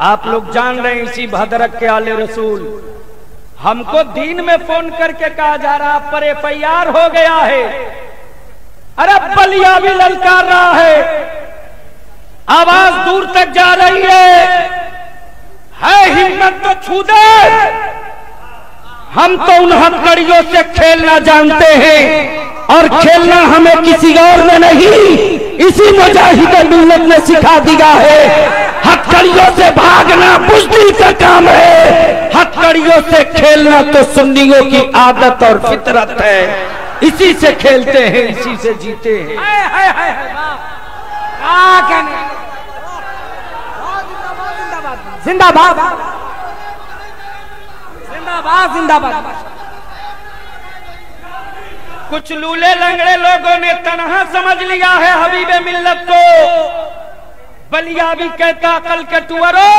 आप लोग जान रहे हैं इसी भद्रक के आले रसूल हमको दिन में फोन करके कहा जा रहा पर एफआईआर हो गया है। अरे बलिया भी ललकार रहा है, आवाज दूर तक जा रही है हिम्मत तो छू दे। हम तो उन हथकड़ियों से खेलना जानते हैं और खेलना हमें किसी और में नहीं, इसी मुजाहिद मिल्लत ने सिखा दिया है। हथकड़ियों से भागना बुज़दिल का काम है, हथकड़ियों से खेलना तो सुन्नियों की आदत और फितरत है। इसी से खेलते हैं, इसी से जीते हैं। जिंदाबाद जिंदाबाद जिंदाबाद। कुछ लूले लंगड़े लोगों ने तनहा समझ लिया है हबीबे मिल्लत को। बलिया भी कहता अकल के टुअरो,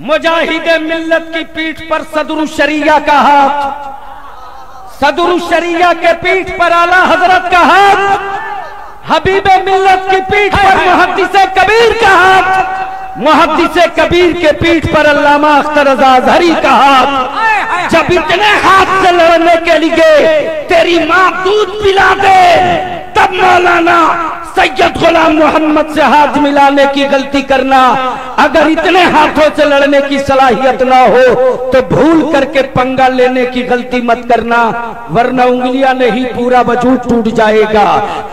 मुजाहिदे मिल्लत की पीठ पर सदरुल शरिया का हाथ, सदरुल शरिया के पीठ पर आला हजरत का हाथ, हबीबे मिल्लत की पीठ पर मुहद्दिसे कबीर का हाथ, मुहद्दिसे कबीर के पीठ पर अल्लामा अख्तर रज़ा अज़हरी का हाथ। जब इतने हाथ से लड़ने के लिए तेरी माँ दूध पिला दे, तब मौलाना सैयद गुलाम मोहम्मद से हाथ मिलाने की गलती करना। अगर इतने हाथों से लड़ने की सलाहियत ना हो तो भूल करके पंगा लेने की गलती मत करना, वरना उंगलियां नहीं पूरा वजूद टूट जाएगा,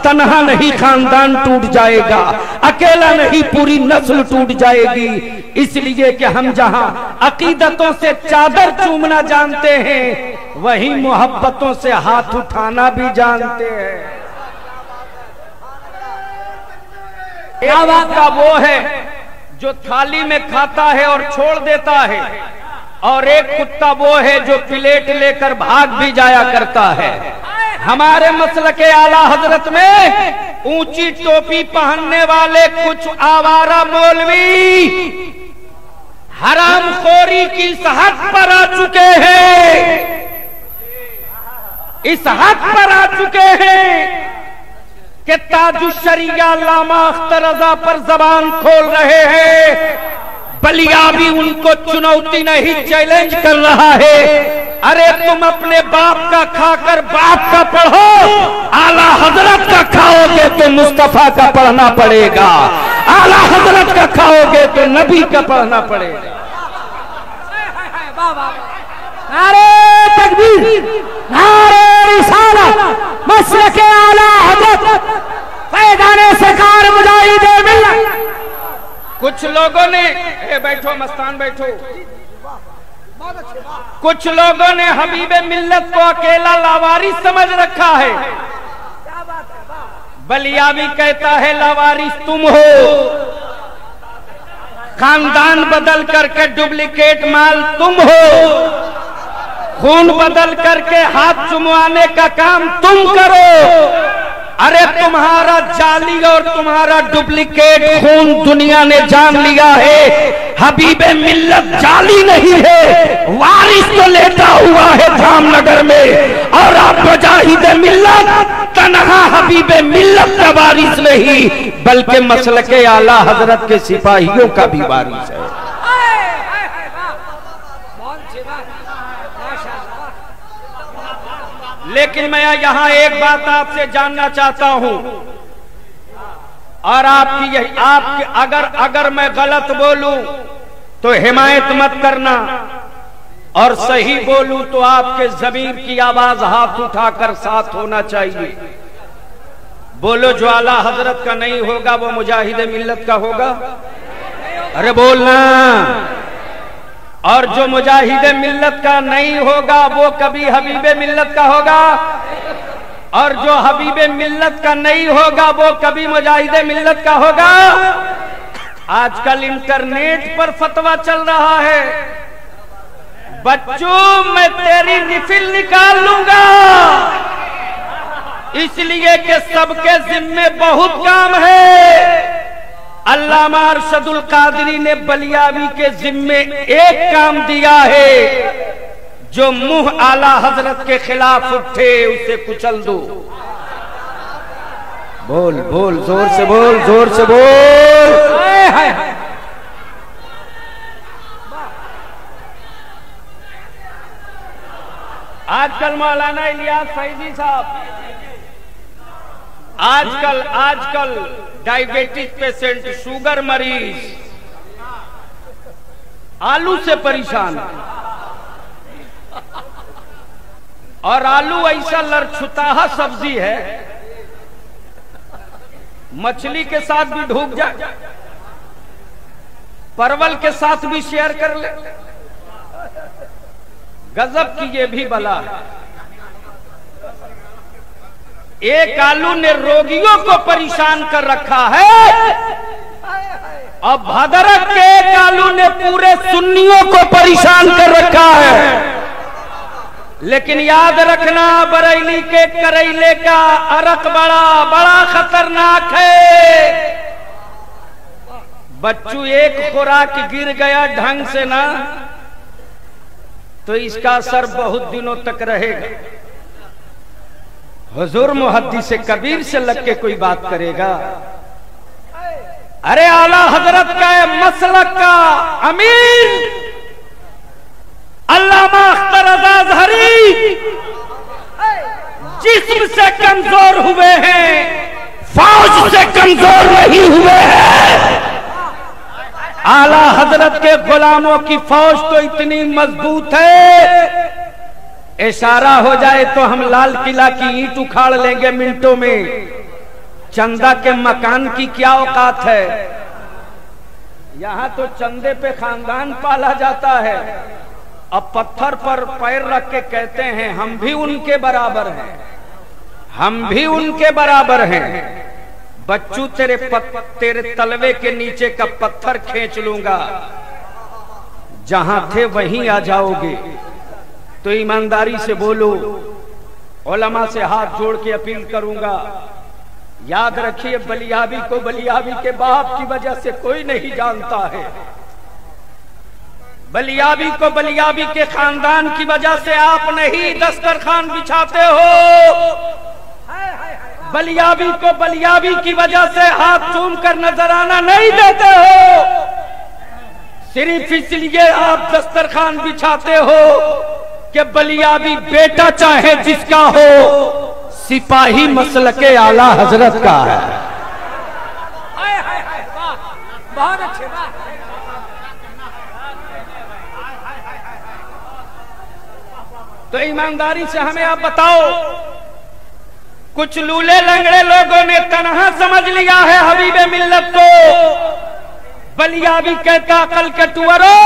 तन्हा नहीं खानदान टूट जाएगा, अकेला नहीं पूरी नस्ल टूट जाएगी। इसलिए कि हम जहां अकीदतों से चादर चूमना जानते हैं, वहीं मोहब्बतों से हाथ उठाना भी जानते हैं। एक का वो है जो थाली में खाता है और छोड़ देता है, और एक कुत्ता वो है जो प्लेट लेकर भाग भी जाया करता है। हमारे मसलके आला हजरत में ऊंची टोपी पहनने वाले कुछ आवारा मौलवी हरामखोरी की इस हद पर आ चुके हैं, इस हद पर आ चुके हैं कि ताजुश शरिया अल्लामा अख्तर रज़ा पर जबान खोल रहे हैं। बलिया भी उनको चुनौती नहीं चैलेंज कर रहा है। अरे तुम अपने बाप का खाकर बाप का पढ़ो, आला हजरत का खाओगे तो मुस्तफा का पढ़ना पड़ेगा, आला हजरत का खाओगे तो नबी का पढ़ना पड़ेगा। नारे तकबीर, नारे रिसालत, मसलके आला हजरत, फैज़ाने सरकार मुजाहिदे मिल्लत। कुछ लोगों ने बैठो मस्तान बैठो, कुछ लोगों ने हबीबे मिल्लत को अकेला लावारिस समझ रखा है। बलिया भी कहता है लावारिस तुम हो, खानदान बदल करके डुप्लीकेट माल तुम हो, खून बदल करके हाथ चुमवाने का काम तुम करो। अरे तुम्हारा जाली और तुम्हारा डुप्लीकेट खून दुनिया ने जान लिया है। हबीबे मिल्लत जाली नहीं है, वारिस तो लेटा हुआ है जामनगर में, और आप मुजाहिदे मिल्लत तन्हा हबीबे मिल्लत का वारिस नहीं, बल्कि मसलके आला हजरत के सिपाहियों का भी वारिस है। लेकिन मैं यहाँ एक बात आपसे जानना चाहता हूँ, और आपकी अगर मैं गलत बोलूं तो हिमायत मत करना, और सही बोलूं तो आपके ज़मीर की आवाज हाथ उठाकर साथ होना चाहिए। बोलो जो आला हजरत का नहीं होगा वो मुजाहिदे मिल्लत का होगा। अरे बोलना। और जो मुजाहिदे मिल्लत का नहीं होगा वो कभी हबीबे मिल्लत का होगा, और जो हबीबे मिल्लत का नहीं होगा वो कभी मुजाहिदे मिल्लत का होगा। आजकल इंटरनेट पर फतवा चल रहा है, बच्चों मैं तेरी निफिल निकाल लूंगा, इसलिए कि सबके जिम्मे बहुत काम है। अल्लामा अरशदुल कादरी ने बलियावी के जिम्मे एक काम दिया है, जो मुंह आला हजरत के खिलाफ उठे उसे कुचल दो। बोल बोल, जोर से बोल, जोर से बोल। आजकल मौलाना इलियास फैजी साहब, आजकल डायबिटीज पेशेंट, शुगर मरीज आलू से परेशान है। और आलू ऐसा लड़छुताहा सब्जी है, मछली के साथ भी ढूक जाए, परवल के साथ भी शेयर कर ले। गजब की ये भी बला है। एक आलू ने रोगियों को परेशान कर रखा है और भदरक के एक आलू ने पूरे सुन्नियों को परेशान कर रखा है। लेकिन याद रखना, बरेली के करेले का अरक बड़ा खतरनाक है। बच्चू एक खुराक गिर गया ढंग से ना तो इसका असर बहुत दिनों तक रहेगा। हुजूर मुहद्दिस कबीर से लग के कोई बात करेगा? अरे आला हजरत का मसलक का अमीर अल्लामा अख्तर अज़हरी जिस्म से कमजोर हुए हैं, फौज से कमजोर नहीं हुए हैं। आला हजरत के गुलामों की फौज तो इतनी मजबूत है, इशारा हो जाए तो हम लाल किला की ईंट उखाड़ लेंगे मिनटों में। चंदा के मकान की क्या औकात है? यहाँ तो चंदे पे खानदान पाला जाता है। अब पत्थर पर पैर रख के कहते हैं हम भी उनके बराबर हैं, हम भी उनके बराबर हैं। बच्चू तेरे तलवे के नीचे का पत्थर खींच लूंगा, जहां थे वहीं आ जाओगे। तो ईमानदारी से बोलो, उलमा से हाथ जोड़ के अपील करूंगा, याद रखिए बलियाबी को बलियाबी के बाप की वजह से कोई नहीं जानता है। बलियाबी को बलियाबी के खानदान की वजह से आप नहीं दस्तरखान बिछाते हो। बलियाबी को बलियाबी की वजह से हाथ चूम कर नजराना नहीं देते हो। सिर्फ इसलिए आप दस्तरखान बिछाते हो कि बलियाबी बेटा चाहे जिसका हो, सिपाही मसलके आला हजरत का है। बहुत अच्छे बात। तो ईमानदारी से हमें आप बताओ, कुछ लूले लंगड़े लोगों ने तन्हा समझ लिया है हबीबे मिल्लत को। बलियाबी कहता कल के टुअरो,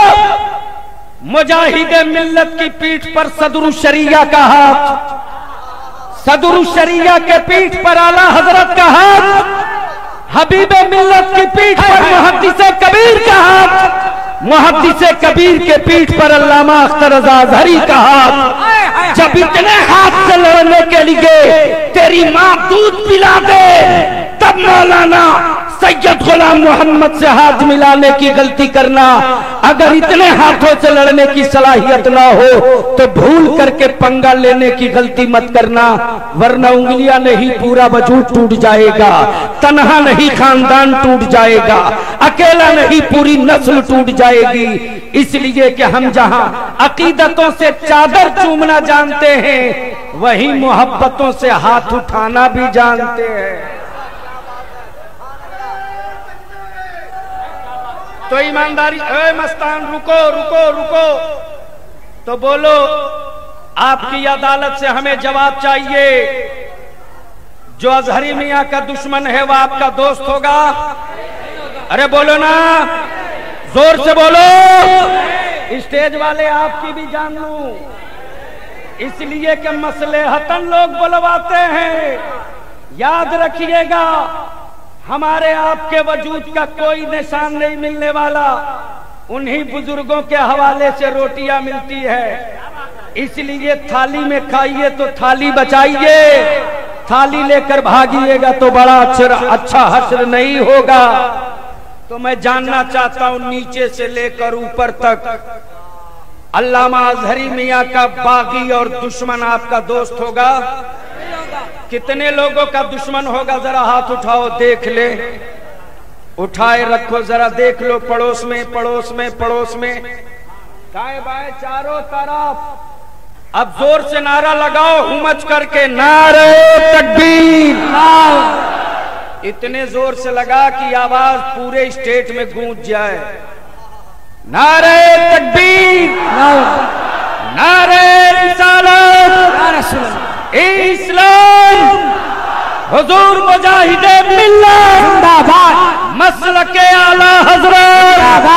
मुजाहिदे मिल्लत की पीठ पर सदरुल शरिया का हाथ, सदरुल शरिया के पीठ पर आला हजरत का हाथ, हबीबे मिल्लत की पीठ पर मुहद्दिसे कबीर का हाथ, मुहद्दिसे कबीर के पीठ पर अल्लामा अख्तर अज़हरी का हाथ। जब इतने हाथ से लड़ने के लिए तेरी माँ दूध पिला दे, तब मौलाना सैयद गुलाम मोहम्मद से हाथ मिलाने की गलती करना। अगर इतने हाथों से लड़ने की सलाहियत ना हो तो भूल करके पंगा लेने की गलती मत करना, वरना उंगलियां नहीं पूरा वजूद टूट जाएगा, तन्हा नहीं खानदान टूट जाएगा, अकेला नहीं पूरी नस्ल टूट जाएगी। इसलिए कि हम जहां अकीदतों से चादर चूमना जानते हैं, वहीं मोहब्बतों से हाथ उठाना भी जानते हैं। तो ईमानदारी, ए मस्तान रुको रुको रुको, तो बोलो आपकी अदालत से हमें जवाब चाहिए। जो अजहरी मियां का दुश्मन है वो आपका दोस्त होगा? अरे बोलो ना, जोर से बोलो। स्टेज वाले आपकी भी जान लूं, इसलिए कि मसलेहतन लोग बुलवाते हैं। याद रखिएगा, हमारे आपके वजूद का कोई निशान नहीं मिलने वाला, उन्हीं बुजुर्गों के हवाले से रोटियां मिलती है। इसलिए थाली में खाइए तो थाली बचाइए, थाली लेकर भागिएगा तो बड़ा अच्छा हश्र नहीं होगा। तो मैं जानना चाहता हूं नीचे से लेकर ऊपर तक, अल्लामा अज़हरी मियां का बागी और दुश्मन आपका दोस्त होगा? कितने लोगों का दुश्मन होगा? जरा हाथ उठाओ, देख ले, उठाए रखो, जरा देख लो। पड़ोस में, पड़ोस में, पड़ोस में, दाएं बाएं चारों तरफ अब जोर से नारा लगाओ हुमच करके, नारे तकबीर। इतने जोर से लगा कि आवाज पूरे स्टेट में गूंज जाए। नारे तकबीर, नारे रिसालत, इस्लाम, हुजूर मुजाहिदे मिल्लत जिंदाबाद, मसलके आला हजरत।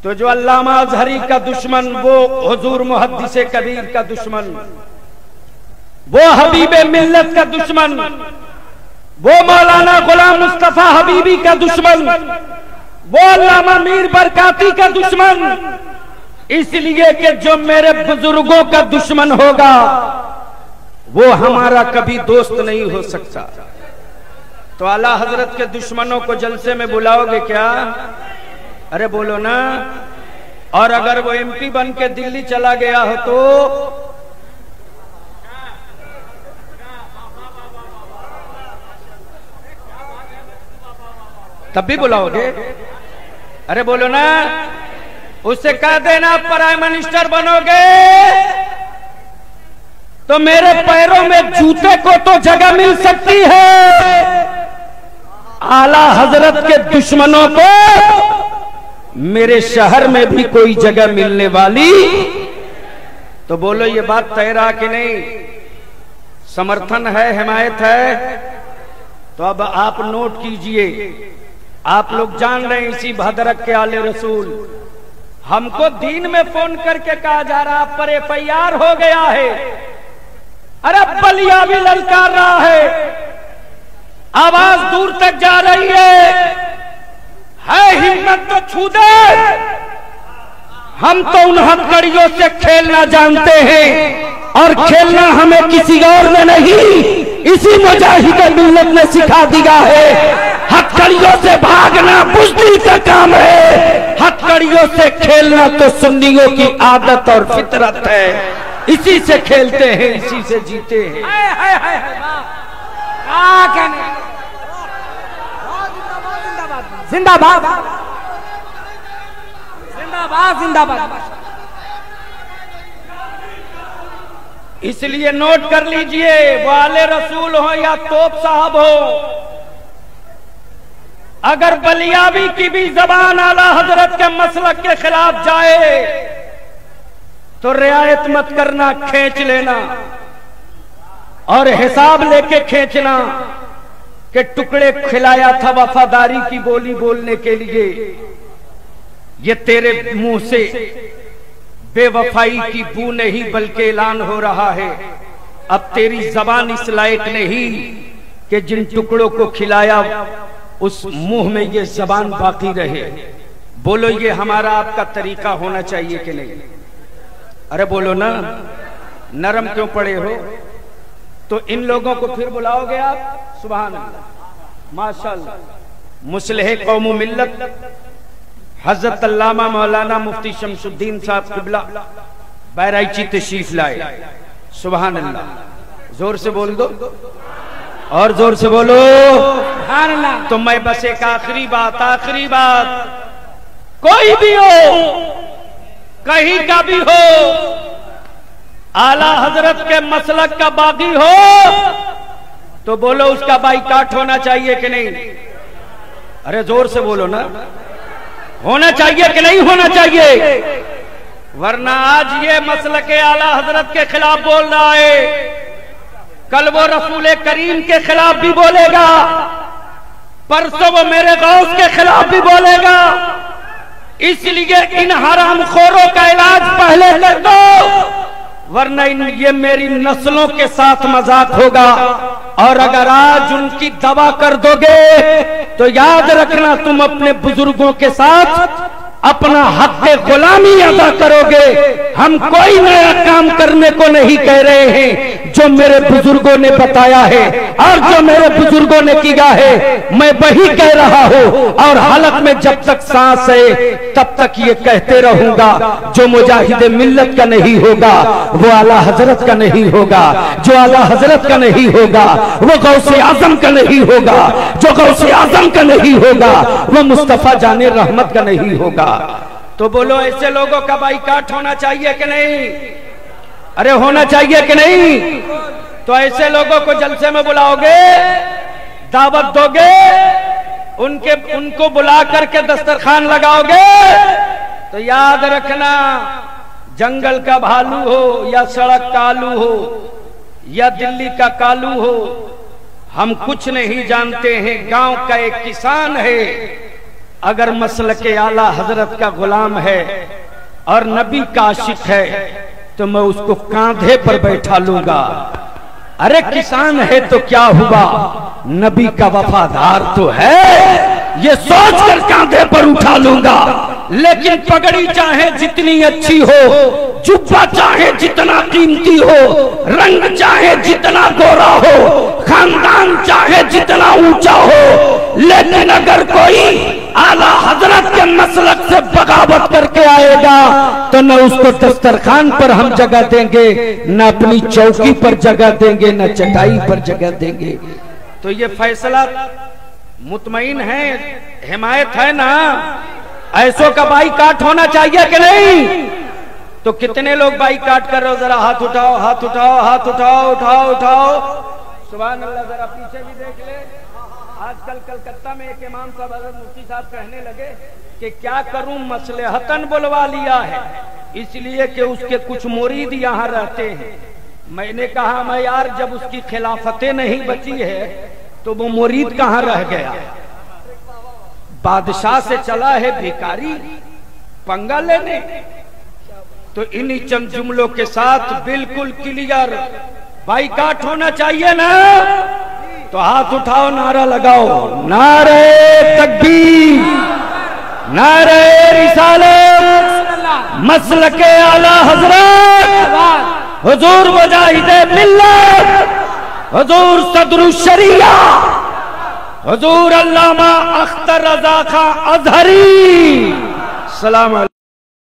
तो जो अल्लामा अजहरी का दुश्मन, वो हुजूर मुहद्दिसे कबीर का दुश्मन, वो हबीबे मिल्लत का दुश्मन, वो मौलाना गुलाम मुस्तफा हबीबी का दुश्मन, वो अल्लामा मीर बरकाती का दुश्मन, इसलिए कि जो मेरे बुजुर्गों का दुश्मन होगा वो हमारा कभी दोस्त नहीं हो सकता। तो आला हजरत के दुश्मनों को जलसे में बुलाओगे क्या? अरे बोलो ना। और अगर वो एमपी बन के दिल्ली चला गया हो तो तब भी बुलाओगे? अरे बोलो ना। उससे कह देना प्राइम मिनिस्टर बनोगे तो मेरे पैरों में जूते को तो जगह मिल सकती है, आला हजरत के दुश्मनों को मेरे शहर में भी कोई जगह मिलने वाली। तो बोलो ये बात तय रहा कि नहीं? समर्थन है, हिमायत है? तो अब आप नोट कीजिए। आप लोग जान रहे हैं इसी भद्रक के आले रसूल, हमको दिन में फोन करके कहा जा रहा आप पर एफआईआर हो गया है। अरे बलिया भी ललकार रहा है, आवाज दूर तक जा रही है हिम्मत तो छू दे। हम तो उन हथकड़ियों से खेलना जानते हैं और खेलना हमें किसी और ने नहीं, इसी मुजाहिद मिल्लत ने सिखा दिया है। हथकड़ियों से भागना बुज़दिल का काम है, हथकड़ियों से खेलना तो सुन्नियों की आदत और फितरत है। इसी से खेलते हैं, इसी से जीते हैं। जिंदाबाद जिंदाबाद जिंदाबाद। इसलिए नोट कर लीजिए, वो आले रसूल हो या तोप साहब हो, अगर बलियावी की भी जबान आला हजरत के मसलक के खिलाफ जाए तो रियायत मत करना, खींच लेना और हिसाब लेके खींचना कि टुकड़े खिलाया था वफादारी की बोली बोलने के लिए। ये तेरे मुंह से बेवफाई की बू नहीं बल्कि ऐलान हो रहा है। अब तेरी जबान इस लायक नहीं कि जिन टुकड़ों को खिलाया उस मुंह में ये जबान बाकी रहे। बोलो ये हमारा आपका तरीका होना चाहिए कि नहीं? अरे बोलो ना, नरम क्यों पड़े हो? तो इन लोगों को फिर बुलाओगे आप? सुभान अल्लाह, माशाअल्लाह। मुस्लिह कौम मिल्लत हजरत अल्लामा मौलाना मुफ्ती शमसुद्दीन साहब किबला बहराइची तशरीफ लाए। सुभान अल्लाह। जोर से बोल दो और जोर से बोलो सुभान अल्लाह। तो मैं बस एक आखिरी बात, कोई भी हो, कहीं का भी हो, आला हजरत के मसलक का बागी हो तो बोलो उसका बाइकाट होना चाहिए कि नहीं? अरे जोर से बोलो ना, होना चाहिए कि नहीं होना चाहिए? वरना आज ये मसलक आला हजरत के खिलाफ बोल रहा है, कल वो रसूल करीम के खिलाफ भी बोलेगा, परसों वो मेरे गौस के खिलाफ भी बोलेगा। इसलिए इन हरामखोरों का इलाज पहले कर दो, वरना ये मेरी नस्लों के साथ मजाक होगा। और अगर आज उनकी दवा कर दोगे तो याद रखना तुम अपने बुजुर्गों के साथ अपना हक़ गुलामी अदा करोगे। हम कोई नया काम करने को नहीं कह रहे हैं, जो मेरे बुजुर्गों ने बताया है और जो मेरे बुजुर्गों ने किया है मैं वही कह रहा हूँ। और हालत में जब तक सांस है तब तक ये कहते रहूंगा, जो मुजाहिद मिल्लत का नहीं होगा वो आला हजरत का नहीं होगा, जो आला हजरत का नहीं होगा वो गौसे आजम का नहीं होगा, जो गौसे आजम का नहीं होगा वो मुस्तफा जाने रहमत का नहीं होगा। तो बोलो ऐसे लोगों का बाइकाट होना चाहिए कि नहीं? अरे होना चाहिए कि नहीं? तो ऐसे लोगों को जलसे में बुलाओगे, दावत दोगे, उनको बुला करके दस्तरखान लगाओगे, तो याद रखना जंगल का भालू हो या सड़क का आलू हो या दिल्ली का कालू हो, हम कुछ नहीं जानते हैं। गांव का एक किसान है, अगर मसलके आला हजरत का गुलाम है और नबी का आशिक है तो मैं उसको कांधे पर बैठा लूंगा। अरे किसान है तो क्या हुआ, नबी का वफादार तो है, ये सोचकर कांधे पर उठा लूंगा। लेकिन पगड़ी चाहे जितनी अच्छी हो, जुब्बा चाहे जितना कीमती हो, रंग चाहे जितना गोरा हो, खानदान चाहे जितना ऊंचा हो, लेकिन अगर कोई आला हजरत के मसलक से बगावत करके आएगा तो न उसको दस्तरखान पर हम जगह देंगे, न अपनी चौकी पर जगह देंगे, न चटाई पर जगह देंगे। तो ये फैसला मुतमईन है, हिमायत है ना? ऐसों का बाइकाट होना चाहिए कि नहीं? तो कितने लोग बाइकाट कर रहे हो? जरा हाथ उठाओ, हाथ उठाओ, हाथ उठाओ, उठाओ उठाओ। सुभान अल्लाह। जरा पीछे भी देख ले। आजकल कलकत्ता में एक इमाम साहब हज़रत मुफ्ती साहब कहने लगे कि क्या करूं, मसलहतन बुलवा लिया है इसलिए कि उसके कुछ मुरीद यहाँ रहते हैं। मैंने कहा मैं यार जब उसकी खिलाफतें नहीं बची है तो वो मुरीद कहाँ रह गया? बादशाह से चला है भिखारी पंगा लेने। तो इन्हीं चंद जुमलों के साथ बिल्कुल क्लियर बाइकाट होना चाहिए ना? तो हाथ उठाओ, नारा लगाओ, नारे तकबीर, नारे रिसालत, मसलके आला हजरत, हुजूर मुजाहिदे मिल्लत, हुजूर सदरुल शरिया, हुजूर अल्लामा अख्तर रजा खां अजहरी। सलाम।